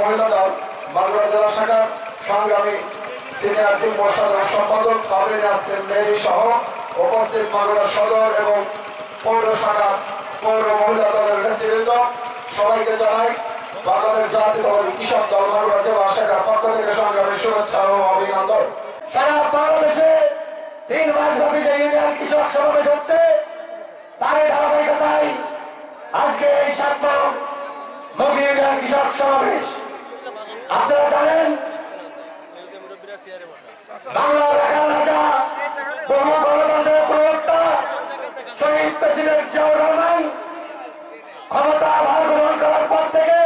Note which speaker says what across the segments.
Speaker 1: মহিলা দল মাগুরা জেলা শাখার সংগ্রামী সিনিয়র যুগ্ম সাধারণ সম্পাদক সাবের ইয়াসমিন মেহরি সহ উপস্থিত মাগুরা সদর এবং পৌর শাখা পৌর মহিলা দলের নেতৃবৃন্দ সবাইকে জানাই বাংলাদেশ জাতীয়তাবাদী কৃষক দল মাগুরা জেলা শাখার পক্ষ থেকে সংগ্রামী শুভেচ্ছা ও অভিনন্দন।
Speaker 2: সারা বাংলাদেশে 3 মাস ব্যাপী যে ইউনিয়ন কৃষক সমাবেশ হচ্ছে তার ধারাবাহিকতায় আজকে এই 7 মুগি ইউনিয়ন কৃষক সমাবেশ। আপনারা জানেন বাংলার রাখাল রাজা বহু গণতন্ত্রের প্রবক্তা শহীদ প্রেসিডেন্ট জিয়াউর রহমান ক্ষমতা ভার গ্রহণ করার পর থেকে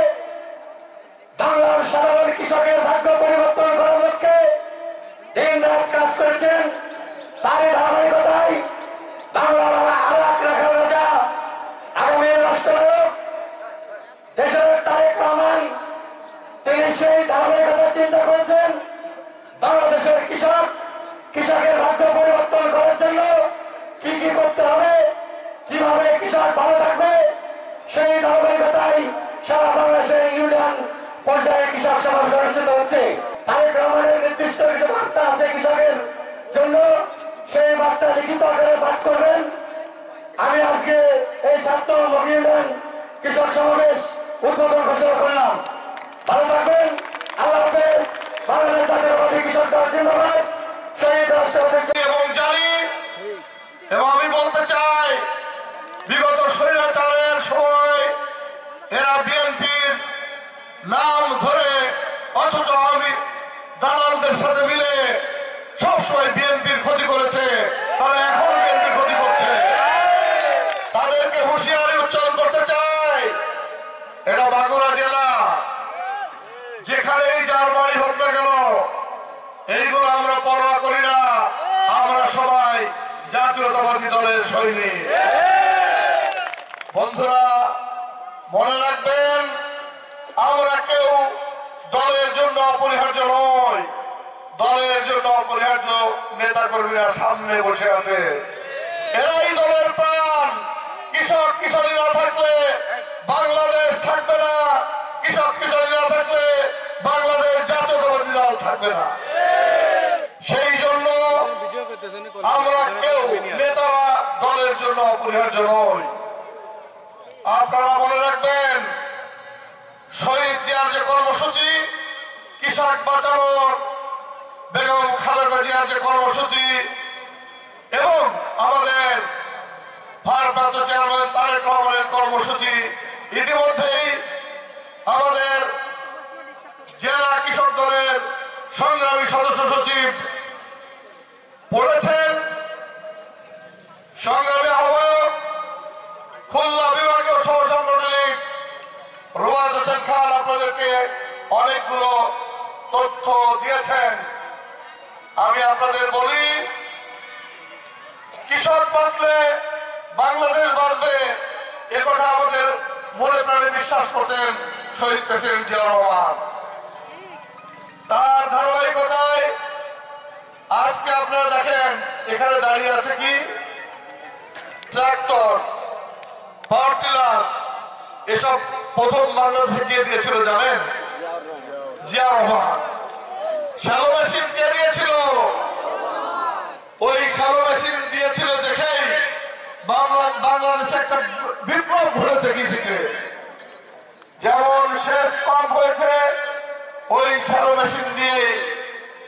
Speaker 2: বাংলার সাধারণ কৃষকের ভাগ্য পরিবর্তন করার লক্ষ্যে দিন রাত কাজ করেছেন। তারই ধারাবাহিকতায় বাংলার আর এক রাখাল রাজা আগামী রাষ্ট্রনায়ক দেশের তারেক রহমান তিনি সেই ধারাবাহিকতা চিন্তা করেছেন বাংলাদেশের কৃষকের ভাগ্য পরিবর্তন করার জন্য কি কি করতে হবে, কিভাবে কৃষক ভালো থাকবে, সেই ধারাবাহিকতায় সারা বাংলাদেশের ইউনিয়ন পর্যায়ে কৃষক সমাবেশ অনুষ্ঠিত হচ্ছে। তারেক রহমানের নির্দিষ্ট কিছু বার্তা আছে কৃষকের জন্য, সেই বার্তা লিখিত আকারে পাঠ করবেন। আমি আজকে এই 7 মুগি ইউনিয়ন কৃষক সমাবেশ উদ্বোধন ঘোষণা করলাম। ভালো থাকবেন, আল্লাহ হাফেজ। বাংলাদেশ জাতীয়তাবাদী কৃষক দল জিন্দাবাদ। শহীদ রাষ্ট্রপতি
Speaker 1: এবং জানি এবং আমি বলতে চাই বিগত স্বৈরাচারের সময় এরা বিএনপির নাম ধরে অথচ আমি দালালদের সাথে মিলে সবসময় বিএনপির ক্ষতি করেছে, তারা এখনো বিএনপির ক্ষতি করছে। তাদেরকে হুঁশিয়ারি উচ্চারণ করতে চাই, এটা মাগুরা জেলা, যেখানেই যার বাড়ি হোক না কেন এইগুলো আমরা পরোয়া করি না। আমরা সবাই জাতীয়তাবাদী দলের সৈনিক। বন্ধুরা মনে রাখবেন, আমরা কেউ দলের জন্য অপরিহার্য নয়। দলের জন্য অপরিহার্য নেতা কর্মীরা সামনে বসে আছে, এরাই দলের প্রাণ। কৃষক কিশোরী না থাকলে বাংলাদেশ থাকবে না, কৃষক কিশোরী না থাকলে বাংলাদেশ জাতীয়তাবাদী দল থাকবে না। সেই জন্য আমরা কেউ নেতারা দলের জন্য অপরিহার্য নয়। আপনারা মনে রাখবেন, শহীদ জিয়ার যে কর্মসূচি, কৃষক বাঁচানোর বেগম খালেদা জিয়ার যে কর্মসূচি এবং আমাদের ভারপ্রাপ্ত চেয়ারম্যান তারেক রহমানের কর্মসূচি, ইতিমধ্যেই আমাদের জেলা কৃষক দলের সংগ্রামী সদস্য সচিব পড়েছেন। সংগ্রামী আহ্বায়ক খুলনা বিভাগীয় সহ সাংগঠনিক রুবাদ হোসেন খান আপনাদেরকে অনেকগুলো তথ্য দিয়েছেন। আমি আপনাদের বলি, কৃষক বাঁচলে বাংলাদেশ বাঁচবে, এ কথা আমাদের মনে প্রাণে বিশ্বাস করতেন শহীদ প্রেসিডেন্ট জিয়াউর রহমান। তার ধারাবাহিকতায় আজকে আপনারা দেখেন এখানে দাঁড়িয়ে আছে কি ট্রাক্টর, পাওয়ার টিলার, এসব প্রথম বাংলাদেশে কে দিয়েছিল জানেন? জিয়াউর রহমান। শ্যালো মেশিন কে দিয়েছিল? ওই শ্যালো মেশিন দিয়েছিল দেখেই বাংলাদেশে একটা বিপ্লব ঘটেছে কৃষিতে। যেমন শেষ পাম্প হয়েছে, ওই শ্যালো মেশিন দিয়ে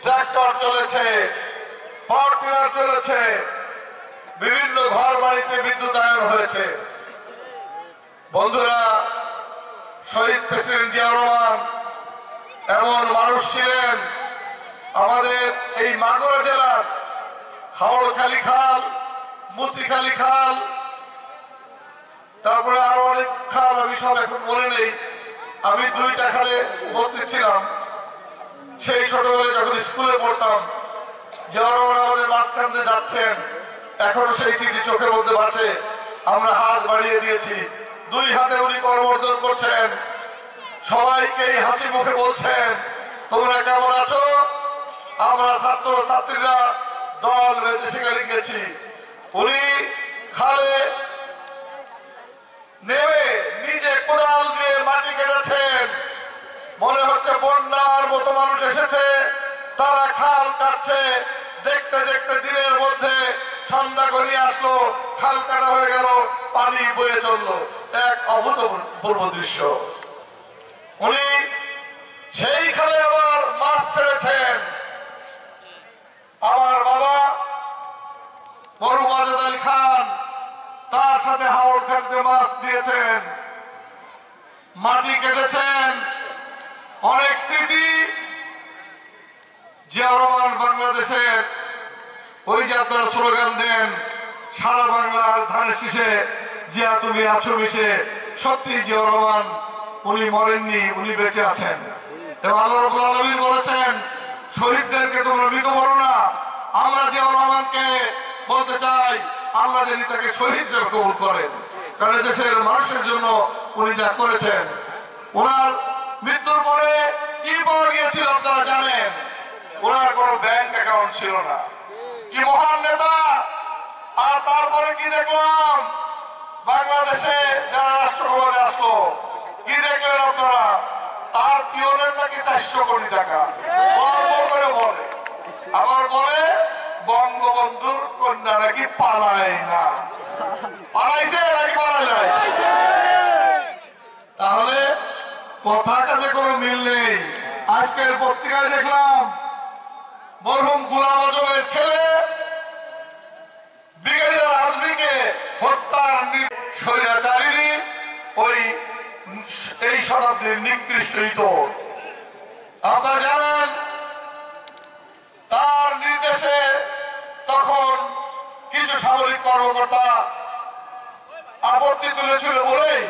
Speaker 1: ট্রাক্টর চলেছে, পাওয়ার টিলার চলেছে, বিভিন্ন ঘর বাড়িতে বিদ্যুতায়ন হয়েছে। বন্ধুরা, শহীদ প্রেসিডেন্ট জিয়াউর রহমান এমন মানুষ ছিলেন, আমাদের এই মাগুরা জেলার হাওড়খালী খাল, মুচিখালী খাল, তারপরে আরো অনেক খাল, আমি সব এখন মনে নেই। আমি 2টা খালে উপস্থিত ছিলাম সেই ছোটবেলায় যখন স্কুলে পড়তাম। জিয়াউর রহমান আমাদের মাঝখান দিয়ে যাচ্ছেন, এখনো সেই স্মৃতি চোখের মধ্যে বাঁচে। আমরা হাত বাড়িয়ে দিয়েছি, 2 হাতে উনি করমর্দন করছেন, সবাইকেই হাসি মুখে বলছেন তোমরা কেমন আছো। আমরা ছাত্র ছাত্রীরা দল বেঁধে সেখানে গেছি। উনি খালে নেমে নিজে কোদাল দিয়ে মাটি কেটেছেন, মনে হচ্ছে বন্যার মতো মানুষ এসেছে, তারা খাল কাটছে। দেখতে দেখতে দিনের মধ্যে সন্ধ্যা গড়িয়ে আসলো, খাল কাটা হয়ে গেল, পানি বয়ে চললো। এক অভূতপূর্ব দৃশ্য। উনি সেইখানে আবার মাছ ছেড়েছেন। আমার বাবা বড় মাজেদ আলী খান তার সাথে হাওড় খানকে মাছ দিয়েছেন, মাটি কেটেছেন। অনেক স্মৃতি। জিয়াউর রহমান বাংলাদেশের ওই যে আপনারা স্লোগান দেন, সারা বাংলার ধানের শীষে জিয়া তুমি আছো মিশে। সত্যি জিয়াউর রহমান উনি মরেননি, উনি বেঁচে আছেন। এবং আল্লাহ রাব্বুল আলামিন বলেছেন শহীদদেরকে তোমরা মৃত বলো না। আমরা জিয়াউর রহমানকে বলতে চাই আল্লাহ যিনি তাকে শহীদ হিসেবে কবুল করেন, কারণ দেশের মানুষের জন্য উনি যা করেছেন। ওনার মৃত্যুর পরে কি পাওয়া গিয়েছিল আপনারা জানেন? ওনার কোন ব্যাংক অ্যাকাউন্ট ছিল না। কি মহান নেতা! আর তারপরে কি দেখলাম, বাংলাদেশে যারা রাষ্ট্র ক্ষমতায় আসলো, কি দেখলেন আপনারা? তার পিওনের নাকি 400 কোটি টাকা গর্ব করে বলে, আবার বলে বঙ্গবন্ধুর কন্যা নাকি পালায় না। পালাইছে নাকি পালায় নাই? তাহলে কথা কাজে কোনো মিল নেই। আজকের পত্রিকায় দেখলাম মরহুম গোলাম আজমের ছেলে ব্রিগেডিয়ার আজমিকে হত্যার স্বৈরাচারিণী ওই এই শতাব্দীর নিকৃষ্ট ইতর। আপনারা জানেন তার নির্দেশে তখন কিছু সামরিক কর্মকর্তা আপত্তি তুলেছিল বলেই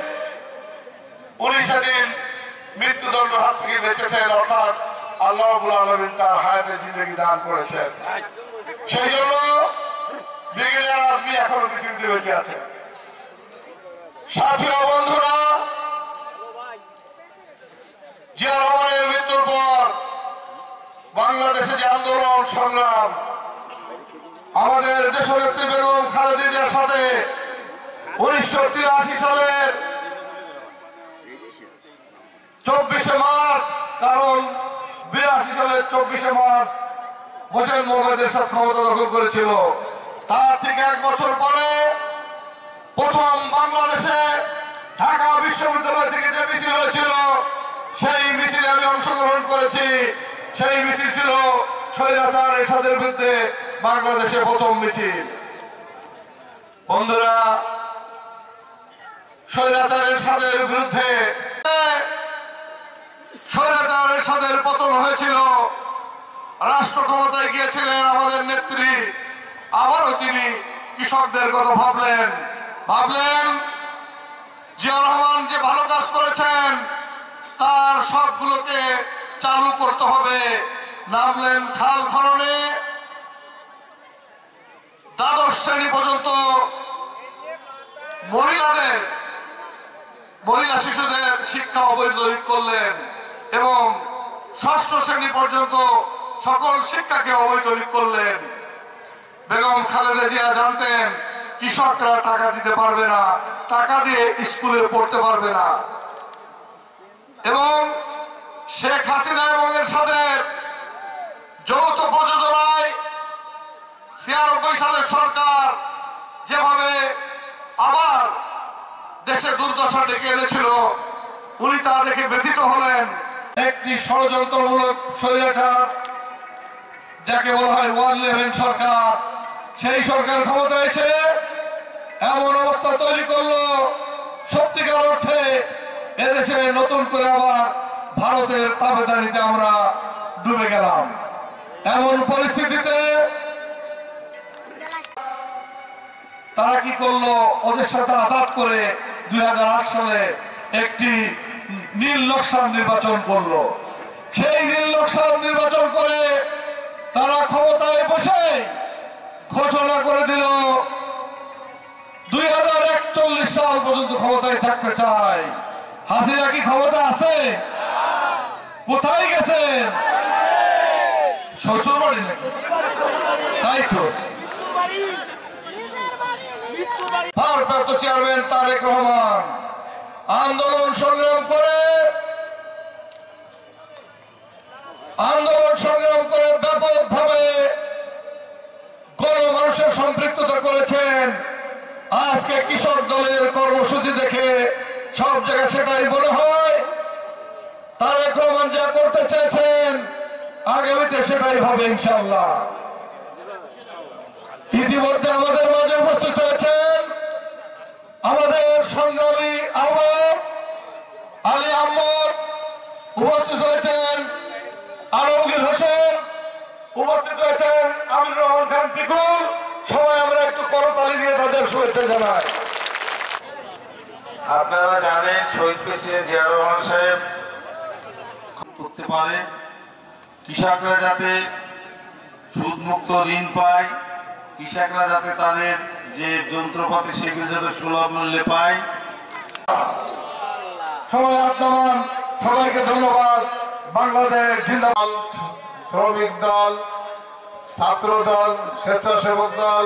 Speaker 1: উনি সেদিন মৃত্যুদণ্ড হাত থেকে বেঁচেছেন। অর্থাৎ আল্লাহ রাব্বুল আলামিন তার হায়াতে জিন্দেগি দান করেছেন। সেই জন্য ব্রিগেডিয়ার আজমি এখনো পৃথিবীতে বেঁচে আছে। সাথী ও বন্ধুরা, জিয়া রহমানের মৃত্যুর পর বাংলাদেশে যে আন্দোলন সংগ্রাম, আমাদের দেশনেত্রী বেগম খালেদা জিয়ার সাথে 1983 সালের 24শে মার্চ, কারণ 82 সালের 24শে মার্চ হোসেন মোহাম্মদ এরশাদ ক্ষমতা দখল করেছিল। তার ঠিক 1 বছর পরে প্রথম বাংলাদেশে ঢাকা বিশ্ববিদ্যালয় থেকে যে মিছিল হয়েছিল, সেই মিছিলে আমি অংশগ্রহণ করেছি। সেই মিছিল ছিল স্বৈরাচার এরশাদের বিরুদ্ধে বাংলাদেশে প্রথম মিছিল। বন্ধুরা, স্বৈরাচার এরশাদের বিরুদ্ধে স্বৈরাচার এরশাদের পতন হয়েছিল। রাষ্ট্র ক্ষমতায় গিয়েছিলেন আমাদের নেত্রী। আবারও তিনি কৃষকদের কথা ভাবলেন জিয়াউর রহমান যে ভালো কাজ করেছেন তার সবগুলোকে চালু করতে হবে। নামলেন খাল খননে। দ্বাদশ শ্রেণী পর্যন্ত মহিলা শিশুদের শিক্ষা অবৈতনিক করলেন এবং ষষ্ঠ শ্রেণী পর্যন্ত সকল শিক্ষাকে অবৈতনিক করলেন। বেগম খালেদা জিয়া জানতেন কৃষকরা টাকা দিতে পারবে না, টাকা দিয়ে স্কুলে পড়তে পারবে না। এবং শেখ হাসিনা এবং এরশাদের যৌথ প্রযোজনায় 96 সালের সরকার যেভাবে আবার দেশে দুর্দশা ডেকে এনেছিল, উনি তা দেখে ব্যথিত হলেন। একটি ষড়যন্ত্রমূলক স্বৈরাচার, যাকে বলা হয় 111 সরকার, সেই সরকার ক্ষমতায় এসে এমন অবস্থা তৈরি করলো, সত্যিকার অর্থে এদেশে নতুন করে আবার ভারতের তাবেদারিতে আমরা ডুবে গেলাম। এমন পরিস্থিতিতে তারা কি করলো, ওদের সাথে আঘাত করে 2008 সালে একটি নীল নকশার নির্বাচন করলো। সেই নীল নকশার নির্বাচন করে তারা ক্ষমতায় বসে ঘোষণা করে দিল 2041 সাল পর্যন্ত ক্ষমতায় থাকতে চায়। হাসিনা কি ক্ষমতা আছে? কোথায় গেছেন? শ্বশুর বাড়ি নাকি? তাই তো। ভারপ্রাপ্ত চেয়ারম্যান তারেক রহমান আন্দোলন সংগ্রাম করে আন্দোলন সংগ্রাম করে ব্যাপকভাবে গণমানুষের সম্পৃক্ততা করেছেন। আজকে কৃষক দলের কর্মসূচি দেখে সব জায়গায় সেটাই মনে হয় তারেক রহমান যা করতে চেয়েছেন আগামীতে সেটাই হবে ইনশাআল্লাহ। ইতিমধ্যে আমাদের মাঝে উপস্থিত হয়েছেন আমাদের সংগ্রামী আহ্বায়ক আলী আহমদ, উপস্থিত হয়েছেন আলমগীর হোসেন, উপস্থিত হয়েছেন আমিনুর রহমান খান পিকুল। সবাই আমরা একটু করতালি দিয়ে তাদের শুভেচ্ছা জানাই।
Speaker 3: আপনারা জানেন শহীদ প্রেসিডেন্ট জিয়া রহমান সাহেব করতে পারে কৃষকরা যাতে সুদমুক্ত ঋণ পায়, কৃষকরা যাতে তাদের যে যন্ত্রপাতি সেগুলো যাতে সুলভ মূল্যে পায়।
Speaker 1: সবাই আপনার সবাইকে ধন্যবাদ। বাংলাদেশ জিন্দাবাদ।
Speaker 4: শ্রমিক দল, ছাত্র দল, স্বেচ্ছাসেবক দল,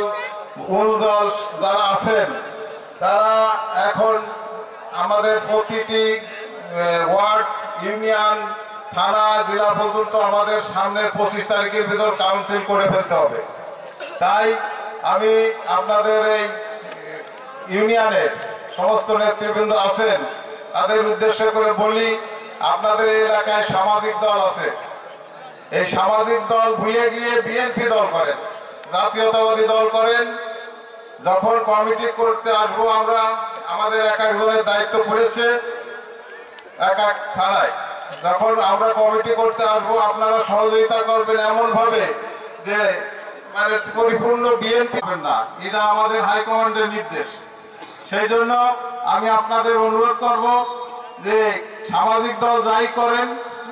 Speaker 4: মূল দল যারা আছেন তারা এখন আমাদের প্রতিটি ওয়ার্ড, ইউনিয়ন, থানা, জেলা পর্যন্ত আমাদের সামনের 25 তারিখের ভিতর কাউন্সিল করে ফেলতে হবে। তাই আমি আপনাদের এই ইউনিয়নের সমস্ত নেতৃবৃন্দ আছেন তাদের উদ্দেশ্য করে বলি, আপনাদের এই এলাকায় সামাজিক দল আছে, এই সামাজিক দল ভুলে গিয়ে বিএনপি দল করেন, জাতীয়তাবাদী দল করেন। যখন কমিটি করতে আসবো আমরা, আমাদের এক একজনের দায়িত্ব পড়েছে এক এক থানায়, যখন আমরা কমিটি করতে আসবো আপনারা সহযোগিতা করবেন এমন ভাবে যে মানে পরিপূর্ণ বিএনপি না, এটা আমাদের হাইকমান্ডের নির্দেশ। সেই জন্য আমি আপনাদের অনুরোধ করব যে সামাজিক দল যাই করেন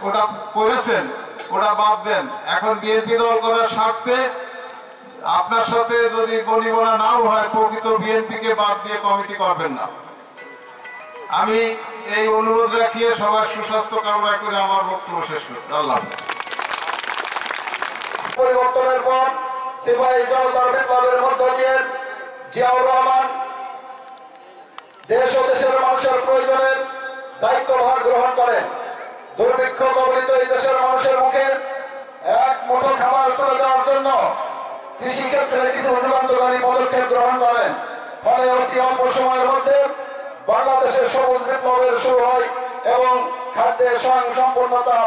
Speaker 4: ওটা করেছেন ওটা বাদ দেন। এখন বিএনপি দল করার স্বার্থে আপনার সাথে যদি বনিবনা নাও হয়, প্রকৃত বিএনপিকে বাদ দিয়ে কমিটি করবেন না। আমি এই অনুরোধ রাখিয়ে সবার সুস্বাস্থ্য কামনা করে আমার বক্তব্য শেষ করছি। আল্লাহ হাফেজ।
Speaker 2: পরিবর্তনের পর সিপাহী জনতার বিপ্লবের মধ্য দিয়ে জিয়াউর রহমান দেশ ও দেশের মানুষের প্রয়োজনের দায়িত্বভার গ্রহণ করেন। দুর্ভিক্ষ কবলিত এই দেশের মানুষের মুখে এক মুঠো খাবার তুলে দেওয়ার জন্য কৃষি ক্ষেত্রে কিছু যুগান্তকারী পদক্ষেপ গ্রহণ করেন। ফলে অতি অল্প সময়ের মধ্যে বাংলাদেশের সবুজ বিপ্লবের শুরু হয় এবং খাদ্যের স্বয়ংসম্পূর্ণতা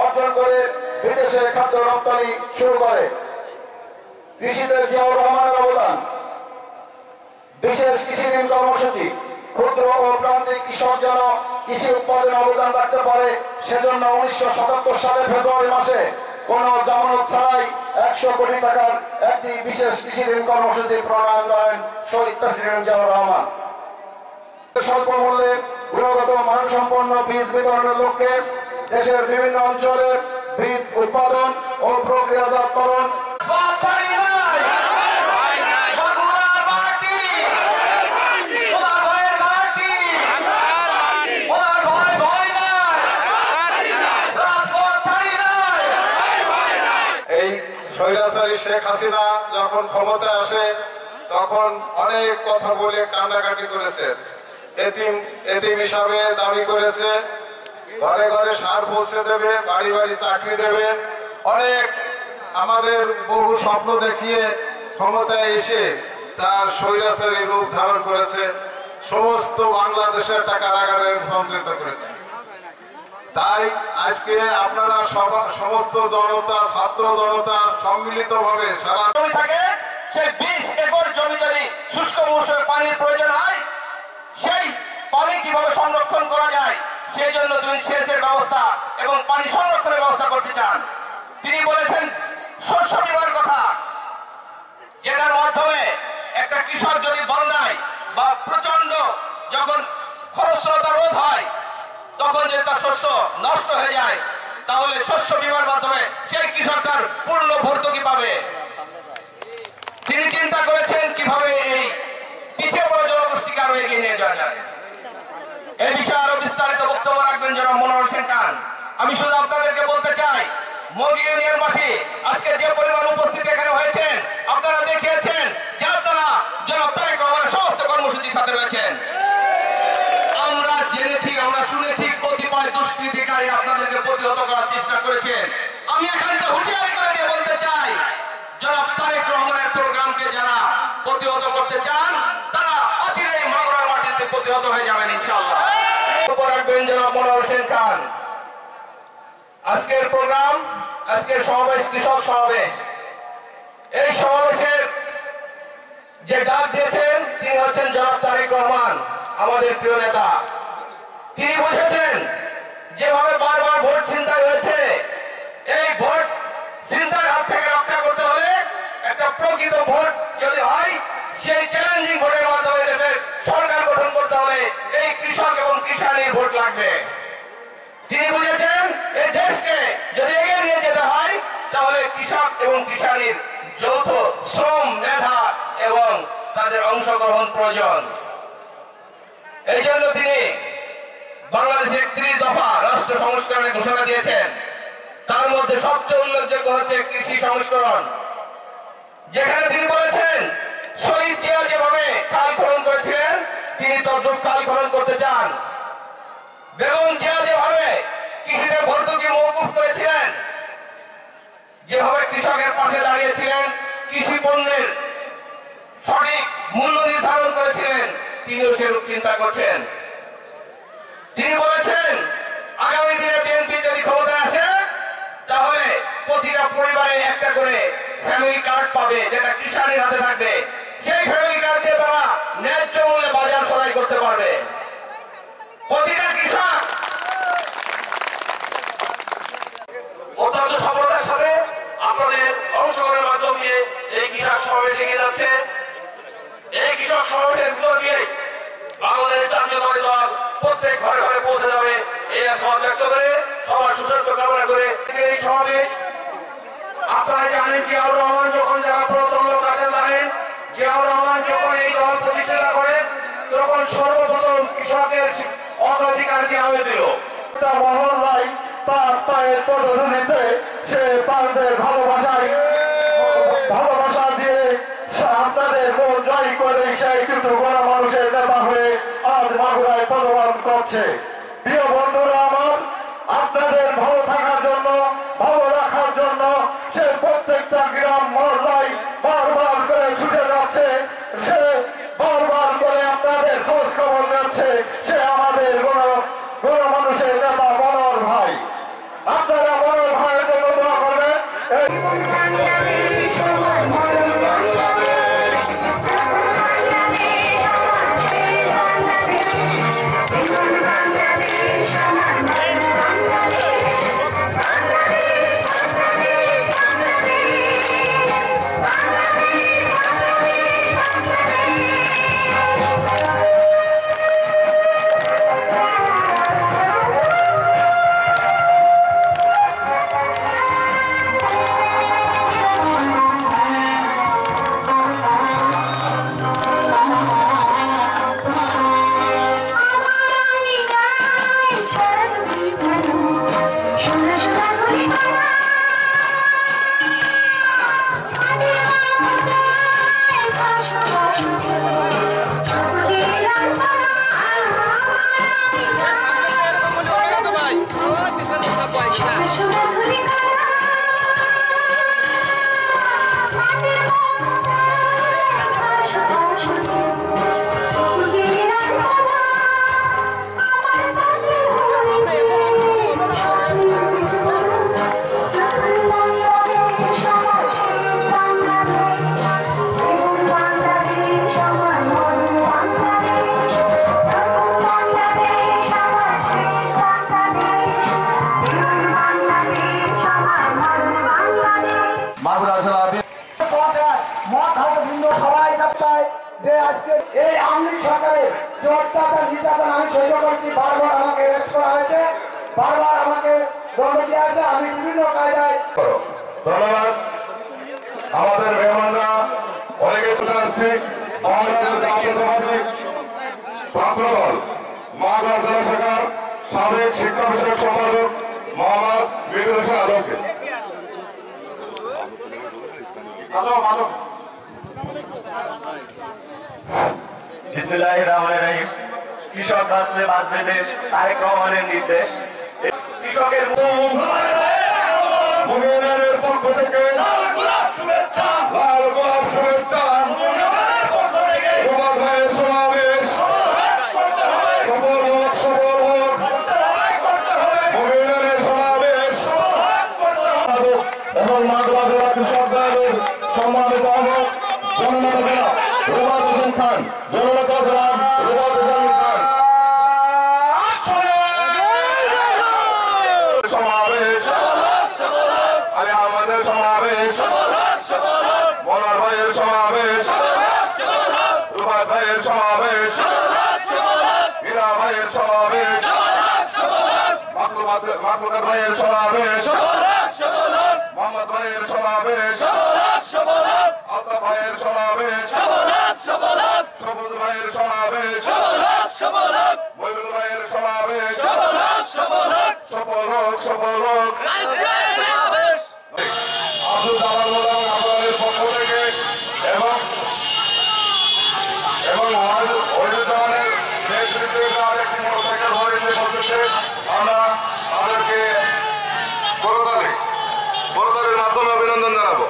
Speaker 2: অর্জন করে বিদেশে খাদ্য রপ্তানি শুরু করে। কৃষিতে জিয়াউর রহমানের অবদান। বিশেষ কৃষি ঋণ কর্মসূচি, ক্ষুদ্র ও প্রান্তিক কৃষক যেন কৃষি উৎপাদনে অবদান রাখতে পারে সেজন্য 1977 সালের ফেব্রুয়ারি মাসে কোন জামানত ছাড়াই 100 কোটি টাকার একটি বিশেষ কৃষি ঋণ কর্মসূচি প্রণয়ন করেন শহীদ প্রেসিডেন্ট জিয়াউর রহমান। স্বল্প মূল্যে গুণগত মানসম্পন্ন বীজ বিতরণের লক্ষ্যে দেশের বিভিন্ন অঞ্চলে বীজ উৎপাদন ও প্রক্রিয়াজাতকরণ
Speaker 4: স্বৈরাচারী শেখ হাসিনা যখন ক্ষমতায় আসে তখন অনেক কথা বলে কান্দাকাটি করেছে, এতিম হিসাবে দাবি করেছে, ঘরে ঘরে সার পৌঁছে দেবে, বাড়ি বাড়ি চাকরি দেবে, অনেক আমাদের বহু স্বপ্ন দেখিয়ে ক্ষমতায় এসে তার স্বৈরাচারী রূপ ধারণ করেছে, সমস্ত বাংলাদেশের টাকা কারাগারে রূপান্তরিত করেছে। তাই আজকে আপনারা সমস্ত জনতা, ছাত্র জনতা সম্মিলিত ভাবে সারা
Speaker 5: জমি থাকে, সেই 20 একর জমি যদি শুষ্ক মৌসুমে পানির প্রয়োজন হয়, সেই পানি কিভাবে সংরক্ষণ করা যায় সেই জন্য তিনি সেচের ব্যবস্থা এবং পানি সংরক্ষণের ব্যবস্থা করতে চান। তিনি বলেছেন শস্য বীমার কথা, যেটার মাধ্যমে একটা কৃষক যদি বন্যায় বা প্রচন্ড যখন খরস্রোতা রোধ হয় তখন যদি তার শস্য নষ্ট হয়ে যায় তাহলে শস্য বীমার মাধ্যমে সেই কৃষক তার পূর্ণ ভর্তুকি পাবে। তিনি চিন্তা করেছেন কিভাবে এই পিছিয়ে পড়া জনগোষ্ঠীকে আরো এগিয়ে নিয়ে যাওয়া যায়। এই বিষয়ে আরো বিস্তারিত বক্তব্য রাখবেন জনাব মনোহর হোসেন খান। আমি শুধু আপনাদেরকে বলতে চাই, মগী ইউনিয়নবাসী আজকে যে পরিমাণ উপস্থিত এখানে হয়েছেন, আপনারা দেখিয়েছেন যে আপনারা জনাব তারেক রহমানের সমস্ত কর্মসূচির সাথে রয়েছেন। আমরা জেনেছি, আমরা শুনেছি কতিপয় দুষ্কৃতিকারী আপনাদেরকে প্রতিহত করার চেষ্টা করেছেন। আমি এখানে হুঁশিয়ারি করে দিয়ে বলতে চাই, জনাব তারেক রহমানের প্রোগ্রামকে যারা প্রতিহত করতে চান তারা অচিরেই মাগুরার মাটিতে প্রতিহত হয়ে যাবেন ইনশাআল্লাহ। রাখবেন জনাব মনোহর হোসেন খান। আজকের প্রোগ্রাম, আজকের সমাবেশ কৃষক সমাবেশ। এই সমাবেশের যে ডাক দিয়েছেন তিনি হচ্ছেন জনাব তারেক রহমান, আমাদের প্রিয় নেতা। তিনি বুঝেছেন যেভাবে বারবার ভোট ছিনতাই হয়েছে, এই ভোট ছিনতাইয়ের হাত থেকে রক্ষা করতে হলে একটা প্রকৃত ভোট যদি হয়, সেই চ্যালেঞ্জিং ভোটের মাধ্যমে দেশের সরকার গঠন করতে হলে এই কৃষক এবং কৃষাণীর ভোট লাগবে। তিনি বুঝেছেন এই দেশকে যদি এগিয়ে নিয়ে যেতে হয় তাহলে কৃষক এবং কৃষাণীর যৌথ শ্রম, মেধা এবং তাদের অংশগ্রহণ প্রয়োজন। এই জন্য তিনি বাংলাদেশে 31 দফা রাষ্ট্র সংস্করণের ঘোষণা দিয়েছেন। তার মধ্যে সবচেয়ে উল্লেখযোগ্য হচ্ছে কৃষি সংস্করণ, যেখানে তিনি বলেছেন শহীদ জিয়া যেভাবে খাল খনন করেছিলেন তিনি তদ্রূপ খাল খনন করতে চান। বেগম জিয়া যেভাবে কৃষিতে ভর্তুকি মওকুফ করেছিলেন, যেভাবে কৃষকের পাশে দাঁড়িয়েছিলেন, কৃষি পণ্যের সঠিক মূল্য নির্ধারণ করেছিলেন, তিনিও সেরূপ চিন্তা করছেন। তিনি বলেছেন আগামী দিনে বিএনপি যদি ক্ষমতায় আসে তাহলে প্রতিটা পরিবারে একটা করে ফ্যামিলি কার্ড পাবে, যেটা কৃষাণীর হাতে থাকবে। সেই ফ্যামিলি কার্ড দিয়ে তারা ন্যায্য মূল্যে বাজার সদাই করতে পারবে। প্রতিটা কৃষক
Speaker 6: অত্যন্ত সফলতার সাথে আপনাদের অংশগ্রহণের মাধ্যম দিয়ে এই কৃষক সমাবেশ এগিয়ে যাচ্ছে। এই কৃষক সমাবেশের ভিতর দিয়ে বাংলাদেশ জাতীয়তাবাদী দল প্রত্যেক ঘরে ঘরে পৌঁছে যাবে এই আশাবাদ ব্যক্ত করে সবার সুস্বাস্থ্য কামনা করে এই সমাবেশ। আপনারা জানেন জিয়াউর রহমান যখন যারা প্রথম লোক আছেন জানেন, জিয়াউর রহমান যখন এই দল প্রতিষ্ঠা করেন তখন সর্বপ্রথম কৃষকের অগ্রাধিকার দেওয়া হয়েছিল।
Speaker 2: মহল্লায় তার পায়ের পদধূলিতে সে পাঁচদের ভালোবাসা দিয়ে আপনাদের মন জয় করে সেই দুটো বড় মানুষের নেতা হয়ে আজ মাগুরায় পদবান করছে। প্রিয় বন্ধুরা আমার, আপনাদের ভালো থাকার জন্য, ভালো রাখার জন্য সে প্রত্যেকটা গ্রাম মহল্লায় বারবার করে ছুটে যাচ্ছে, সে বারবার করে আপনাদের খোঁজ খবর যাচ্ছে। সে আমাদের বড় মানুষের নেতা মনোহর ভাই। আপনারা মনোহর ভাইয়ের জন্য দোয়া করবেন। যে আজকে এই আওয়ামী সরকারের যে অত্যাচার নির্যাতন আমি সহ্য করছি, বারবার আমাকে অ্যারেস্ট করা হয়েছে, বারবার আমাকে দণ্ড দেওয়া হয়েছে, আমি বিভিন্ন কায়দায়।
Speaker 4: ধন্যবাদ। আমাদের মেহমানরা অনেকে যাচ্ছি ছাত্রদল মাগুরা জেলা শাখার সাবেক শিক্ষা বিষয়ক সম্পাদক মোহাম্মদ মিনুল হোসেন আলমকে।
Speaker 2: বিসমিল্লাহির রহমানির রহিম। কৃষক বাঁচলে বাঁচবে দেশ, তারেক রহমানের নির্দেশ। কৃষকের
Speaker 3: মাতুকার ভাইয়ের সমাবেশ, মোহাম্মদ ভাইয়ের সমাবেশ, আলতাফ ভাইয়ের সমাবেশ, সবুজ ভাইয়ের সমাবেশ, মইনুল ভাইয়ের সমাবেশ, সফল হোক, সফল হোক। আব্দুল জালাল মোল্লা এবং আপনাদের পক্ষ থেকে এবং ওয়াহিদুজ্জামানের নেতৃত্বে একটি মোটরসাইকেল ভরে নিয়ে বলতেছে, আমরা তাদেরকে করতালির মাধ্যমে অভিনন্দন জানাবো।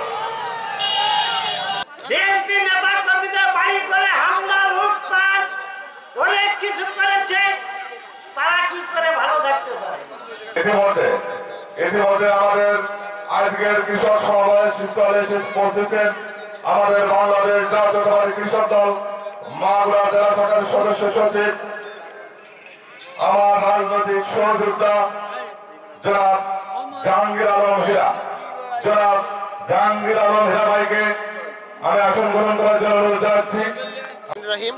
Speaker 7: বিএনপি নেতা কর্মীদের বাড়ি করে হামলা, লুটপাট অনেক কিছু করেছে, তারা কি করে ভালো থাকতে পারে?
Speaker 3: ইতিমধ্যে আমাদের আজকের কৃষক সমাবেশ স্থলে এসে পৌঁছেছেন আমাদের বাংলাদেশ জাতীয়তাবাদী কৃষক দল মাগুরা জেলা সরকারের সদস্য সচিব, আমার রাজনৈতিক সহযোদ্ধা জনাব জাহাঙ্গীর আলম হীরা, জনাব জাহাঙ্গীর আলম হীরা ভাইকে আমি আসন গ্রহণ করার জন্য অনুরোধ জানাচ্ছি।
Speaker 8: রহিম,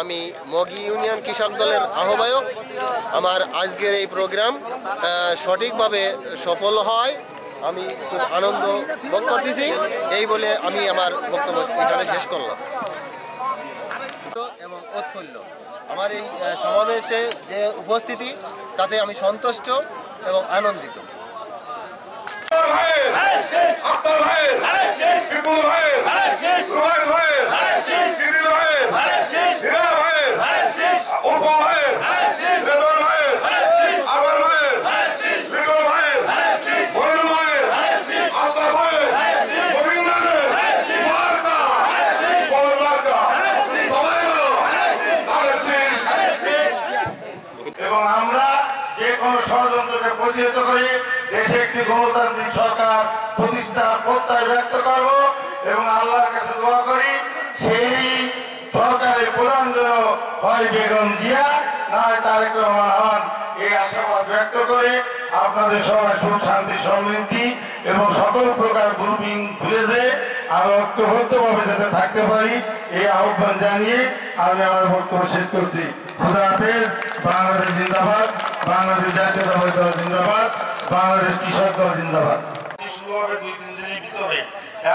Speaker 8: আমি মগী ইউনিয়ন কৃষক দলের আহ্বায়ক। আমার আজকের এই প্রোগ্রাম সঠিকভাবে সফল হয় আমি খুব আনন্দ ভোগ করতেছি। এই বলে আমি আমার বক্তব্য এখানে শেষ করলাম। এবং উৎফুল্ল আমার এই সমাবেশে যে উপস্থিতি, তাতে আমি সন্তুষ্ট এবং আনন্দিত।
Speaker 1: এবং আমরা যে কোনো ষড়যন্ত্রকে প্রতিহত করে দেশে একটি গণতান্ত্রিক সরকার প্রতিষ্ঠা প্রত্যয় ব্যক্ত করব এবং আল্লাহর কাছে দোয়া করি সেই সরকারের প্রধান যেন হয় বেগম জিয়া, না হয় তারেক রহমান হন, এই আশাবাদ ব্যক্ত করে আপনাদের সবাই সুখ শান্তি সমৃদ্ধি এবং সকল প্রকার গ্রুপিং ভুলে যেয়ে আরো ঐক্যবদ্ধভাবে যাতে থাকতে পারি এই আহ্বান জানিয়ে আমি আমার বক্তব্য শেষ করছি। খুদা হাফেজ। বাংলাদেশ জিন্দাবাদ, বাংলাদেশ জাতীয়তাবাদী দল জিন্দাবাদ, বাংলাদেশ কৃষক দল জিন্দাবাদ। শুরু হবে 2-3 দিনের ভিতরে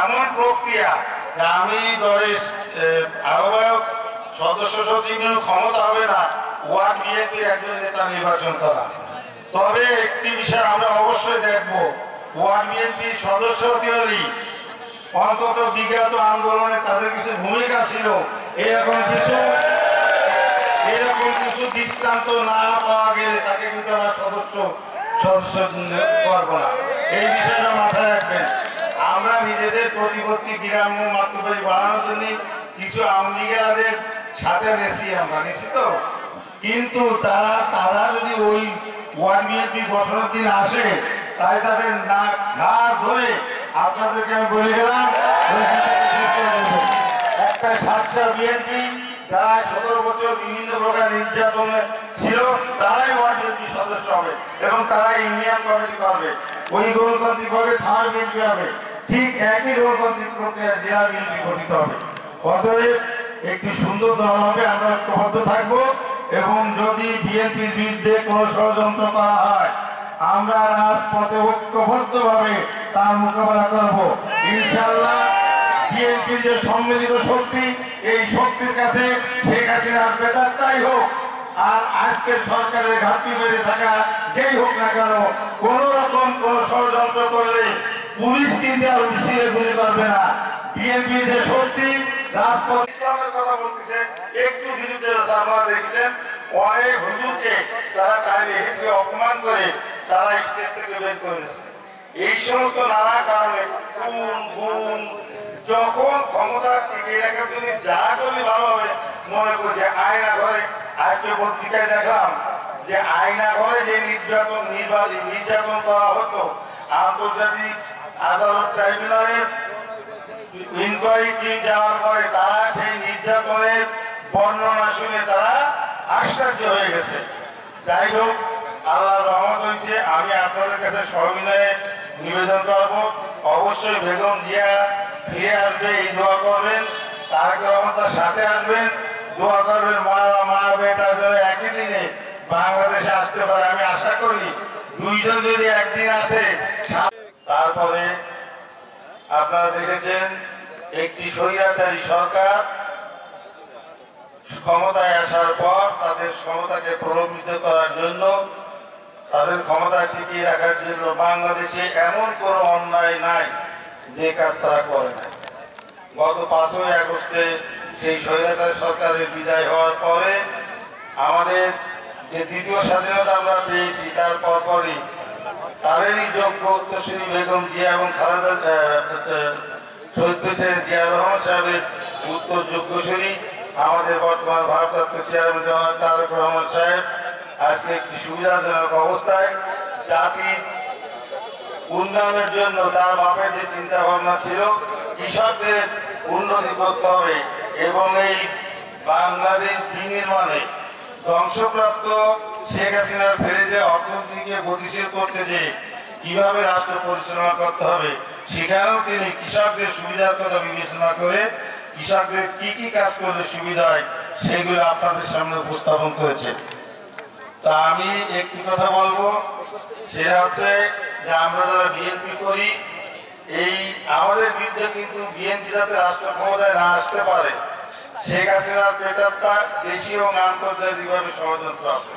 Speaker 1: এমন প্রক্রিয়া যে আমি দলের আহ্বায়ক সদস্য সচিবের ক্ষমতা হবে না ওয়ার্ড বিএনপির একজন নেতা নির্বাচন করা। তবে একটি বিষয় আমরা অবশ্যই দেখব, ওয়ার্ড বিএনপির সদস্য হলেই অন্তত বিগত আন্দোলনে তাদের কিছু ভূমিকা ছিল, এরকম কিছু দৃষ্টান্ত না পাওয়া গেলে তাকে কিন্তু আমরা সদস্য করবো না। এই বিষয়টা মাথায় রাখবেন। আমরা নিজেদের প্রতিপত্তি গ্রাম্য মাতৃবাড়ি বাড়ানোর জন্য কিছু আমলিগাদের সাথে নিছি তো, কিন্তু তারা যদি ওই ওয়ার্ড বিএনপি গঠনের দিন আসে তাই তাদের না ধরে আপনাদেরকে আমি বলে গেলাম একটা সাতটা বিএনপি যারা 17 বছর বিভিন্ন প্রকার নির্যাতন ছিল তারাই ওয়ার্ড বিএনপি সদস্য হবে এবং তারাই ইউনিয়ন কমিটি করবে। ওই গণতান্ত্রিক ভাবে থানা বিএনপি হবে, ঠিক একই গণতান্ত্রিক প্রক্রিয়া জেলা বিএনপি গঠিত হবে। অতএব একটি সুন্দর দল হবে, আমরা ঐক্যবদ্ধ থাকবো এবং যদি বিএনপির বিরুদ্ধে কোনো ষড়যন্ত্র করা হয় আমরা রাজপথে ঐক্যবদ্ধভাবে তার মোকাবেলা করব ইনশাআল্লাহ। বিএনপির যে সম্মিলিত শক্তি, এই শক্তির কাছে শেখ হাসিনার বেদাত্তাই হোক আর আজকের সরকারের ঘাটতি বেড়ে থাকা যেই হোক না কেন, কোন রকম কোন ষড়যন্ত্র করলে পুলিশ কিন্তু আর মিছিলে গুলি করবে না। বিএনপির যে শক্তি রাজপথ ইসলামের কথা বলতেছে, একটু বিরুদ্ধে আপনারা দেখছেন অনেক হুজুরকে তারা টাইমে এসে অপমান করে তারা স্টেজ থেকে বের করেছে। এই সমস্ত নানা কারণে গুণ যখন ক্ষমতার টিকে রাখার জন্য যা করলে ভালো হবে মনে করছে। আয়না ঘরে আজকে পত্রিকায় দেখলাম যে আয়না ঘরে যে নির্যাতন করা হতো, আন্তর্জাতিক আদালত ট্রাইব্যুনালের ইনকোয়ারি টিম যাওয়ার পরে তারা সেই নির্যাতনের বর্ণনা শুনে তারা আশ্চর্য হয়ে গেছে। যাই হোক, আল্লাহর রহমত হয়েছে। আমি আপনাদের কাছে সবিনয়ে নিবেদন করব, অবশ্যই বেগম জিয়া ফিরে আসবে, এই দোয়া করবেন। তারেক রহমান তার সাথে আসবেন, দোয়া করবেন মা বেটার জন্য একই দিনে বাংলাদেশে আসতে পারে। আমি আশা করি
Speaker 3: দুইজন যদি একদিন আসে, তারপরে আপনারা দেখেছেন একটি স্বৈরাচারী সরকার ক্ষমতায় আসার পর তাদের ক্ষমতাকে প্রলম্বিত করার জন্য, তাদের ক্ষমতা টিকিয়ে রাখার জন্য বাংলাদেশে এমন কোনো অন্যায় নাই যে কাজ তারা করে না। গত 5ই আগস্টে সেই স্বৈরাচারী সরকারের বিদায় হওয়ার পরে আমাদের যে দ্বিতীয় স্বাধীনতা আমরা পেয়েছি, তার পরপরই তাদেরই যোগ্য উত্তরসূরি বেগম জিয়া এবং শহীদ প্রেসিডেন্ট জিয়াউর রহমান সাহেবের উত্তর যোগ্যসূরি আমাদের বর্তমান ভারপ্রাপ্ত চেয়ারম্যান জনাব তারেক রহমান সাহেব আজকে একটি সুবিধাজনক অবস্থায় জাতির উন্নয়নের জন্য তার বাপের যে চিন্তা ভাবনা ছিল কৃষকদের উন্নতি করতে হবে এবং এই বাংলাদেশ বিনির্মাণে ধ্বংসপ্রাপ্ত শেখ হাসিনার ফেলে যে অর্থনীতিকে গতিশীল করতে যে কিভাবে রাষ্ট্র পরিচালনা করতে হবে, সেখানেও তিনি কৃষকদের সুবিধার কথা বিবেচনা করে কৃষকদের কি কি কাজ করলে সুবিধা হয় সেগুলো আপনাদের সামনে উপস্থাপন করেছে। তা আমি একটি কথা বলবো, সেটা হচ্ছে যে আমরা যারা বিএনপি করি, এই আমাদের বিরুদ্ধে কিন্তু বিএনপি যাতে রাষ্ট্র ক্ষমতায় না আসতে পারে, শেখ হাসিনার পেটারটা দেশীয় এবং আন্তর্জাতিকভাবে ষড়যন্ত্র আছে।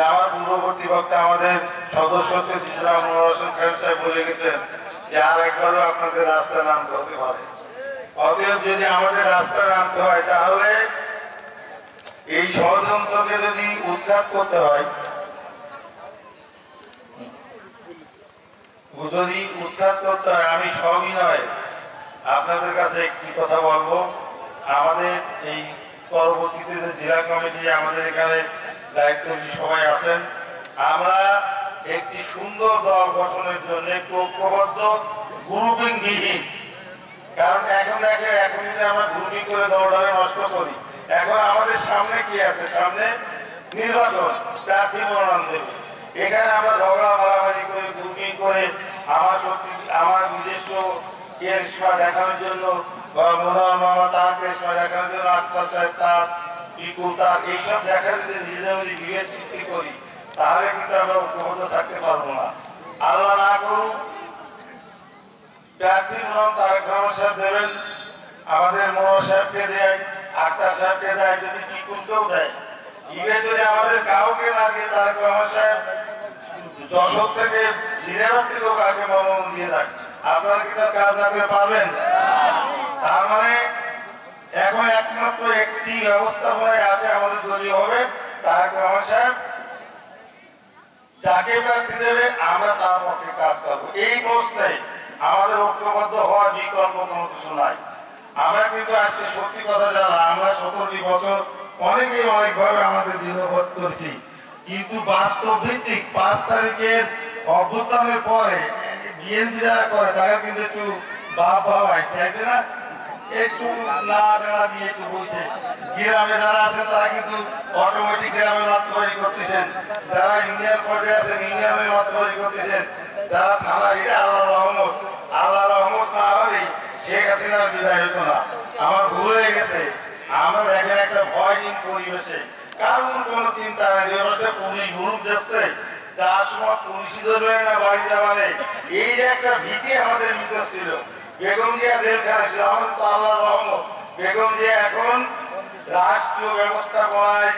Speaker 3: আমার পূর্ববর্তী বক্তা আমাদের সদস্য খান সাহেব বলে গেছেন যে আর একবারও আপনাদের রাস্তায় নামতে হতে পারে। অতএব যদি আমাদের রাস্তায় নামতে হয়, তাহলে এই ষড়যন্ত্রকে যদি উৎখাত করতে হয়, আমি সবই নয়, আপনাদের কাছে একটি কথা বলবো। আমাদের এই পরবর্তীতে যে জেলা কমিটি আমাদের এখানে দায়িত্বশীল সবাই আছেন, আমরা একটি সুন্দর দল গঠনের জন্য একটু ঐক্যবদ্ধ গ্রুপিং বিহীন, কারণ এখন দেখে এখন যদি আমরা গ্রুপিং করে দলটাকে নষ্ট করি, এখন আমাদের সামনে কি আছে, সামনে নির্বাচন, প্রার্থী মনোনয়ন দেবে। এখানে আমরা ঝগড়া মারামারি করে গ্রুপিং করে আমার নিজস্ব কেরিশমা দেখানোর জন্য বা মোহন মামা তার কেরিশমা দেখানোর জন্য আক্তার সাহেব তার বিপুল তার এইসব দেখা যদি নিজেদের বিভেদ সৃষ্টি করি, তাহলে কিন্তু আমরা ঐক্যবদ্ধ থাকতে পারবো না। আল্লাহ না করুন প্রার্থী মনোনয়ন তারেক রহমান সাহেব দেবেন, আমাদের মোহন সাহেবকে দেয়, আক্তার সাহেবকে দেয়, যদি বিপুলকেও দেয়, ইভেন যদি আমাদের কাউকে না দিয়ে তারেক রহমান সাহেব যশোর থেকে দিনের থেকেও কাউকে মনোনয়ন দিয়ে দেয়, আপনারা কি তার কাজ না করে পারবেন? তার মানে এখন একমাত্র একটি ব্যবস্থাপনায় আছে আমাদের দলীয় হবে, তারেক রহমান সাহেব যাকে প্রার্থী দেবে আমরা তার পক্ষে কাজ করবো। এই প্রশ্নে আমাদের ঐক্যবদ্ধ হওয়ার বিকল্প কোনো কিছু নাই। আমরা কিন্তু আজকে সত্যি কথা জানা, আমরা 17টি বছর অনেকেই অনেকভাবে আমাদের দীর্ঘবোধ করছি, কিন্তু বাস্তব ভিত্তিক 5 তারিখের অভ্যুত্থানের পরে বিএনপি যারা করে তারা কিন্তু একটু ভাবাই চাইছে না, একটু না দিয়ে একটু বলছে। গ্রামে যারা আছে তারা কিন্তু অটোমেটিক গ্রামে মাত্রবাড়ি করতেছেন, যারা ইউনিয়ন পর্যায়ে আছেন ইউনিয়নে মাত্রবাড়ি করতেছেন, যারা থানা, এটা আল্লাহ রহমত। আল্লাহ রহমত না হলে শেখ হাসিনার বিদায় হতো না। আমার ভুল হয়ে গেছে, আমরা দেখেন একটা ভয়হীন পরিবেশে কারণ কোনো চিন্তা নেই, পুলিশ গ্রুপ দেখতে যার সময় পুলিশি ধরবে না বাড়ি যাওয়ারে, এই যে একটা ভীতি আমাদের ভিতর ছিল। বেগম জিয়া জেলখানা ছিল, আমাদের তো আল্লাহ রহমত। বেগম জিয়া এখন রাষ্ট্রীয় ব্যবস্থাপনায়,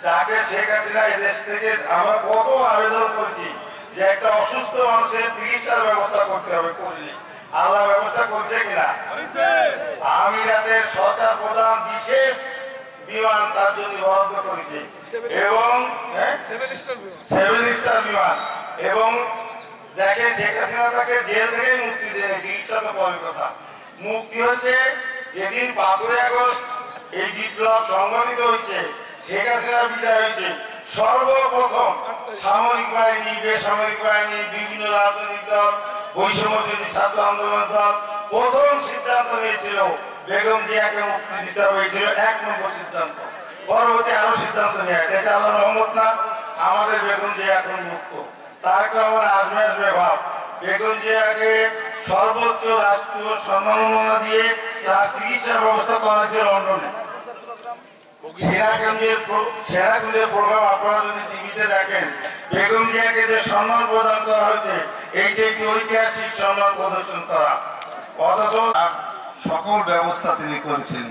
Speaker 3: যাকে শেখ হাসিনা এদেশ থেকে আমরা কত আবেদন করছি যে একটা অসুস্থ মানুষের চিকিৎসার ব্যবস্থা করতে হবে, করলি আল্লাহ ব্যবস্থা করছে কিনা? আমিরাতের সরকার প্রধান বিশেষ বিমান তার জন্য বরাদ্দ করেছে এবং 7 স্টার বিমান, এবং দেখেন শেখ হাসিনা তাকে জেল থেকে মুক্তি দিয়ে চিকিৎসা তো পরের কথা, মুক্তি হয়েছে যেদিন 5ই আগস্ট এই বিপ্লব সংগঠিত হয়েছে, শেখ হাসিনার বিদায় হয়েছে। সর্বপ্রথম সামরিক বাহিনী, বেসামরিক বাহিনী, বিভিন্ন রাজনৈতিক দল, বৈষম্যবিরোধী ছাত্র আন্দোলনের দল প্রথম সিদ্ধান্ত নিয়েছিল বেগম জিয়াকে মুক্তি দিতে হয়েছিল, 1 নম্বর সিদ্ধান্ত। পরবর্তী আরো সিদ্ধান্ত নেয়, এটা আল্লাহ রহমত না? আমাদের বেগম জিয়া এখন মুক্ত। তারেক রহমান আসবে ভাব, বেগম জিয়াকে সর্বোচ্চ রাষ্ট্রীয় সম্মাননা দিয়ে তার চিকিৎসা ব্যবস্থা করা হয়েছে লন্ডনে। সেরাকুঞ্জের প্রোগ্রাম আপনারা যদি টিভিতে দেখেন, বেগম জিয়াকে যে সম্মান প্রদান করা হয়েছে, এইটা একটি ঐতিহাসিক সম্মান প্রদর্শন করা, অথচ সকল ব্যবস্থা তিনি করেছেন।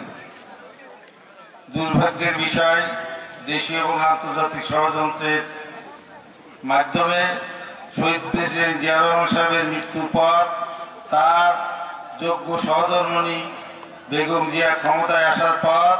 Speaker 3: দুর্ভাগ্যের বিষয়, দেশীয় এবং আন্তর্জাতিক ষড়যন্ত্রের মাধ্যমে শহীদ প্রেসিডেন্ট জিয়া রহমান সাহেবের মৃত্যুর পর তার যোগ্য সহধর্মিণী বেগম জিয়া ক্ষমতায় আসার পর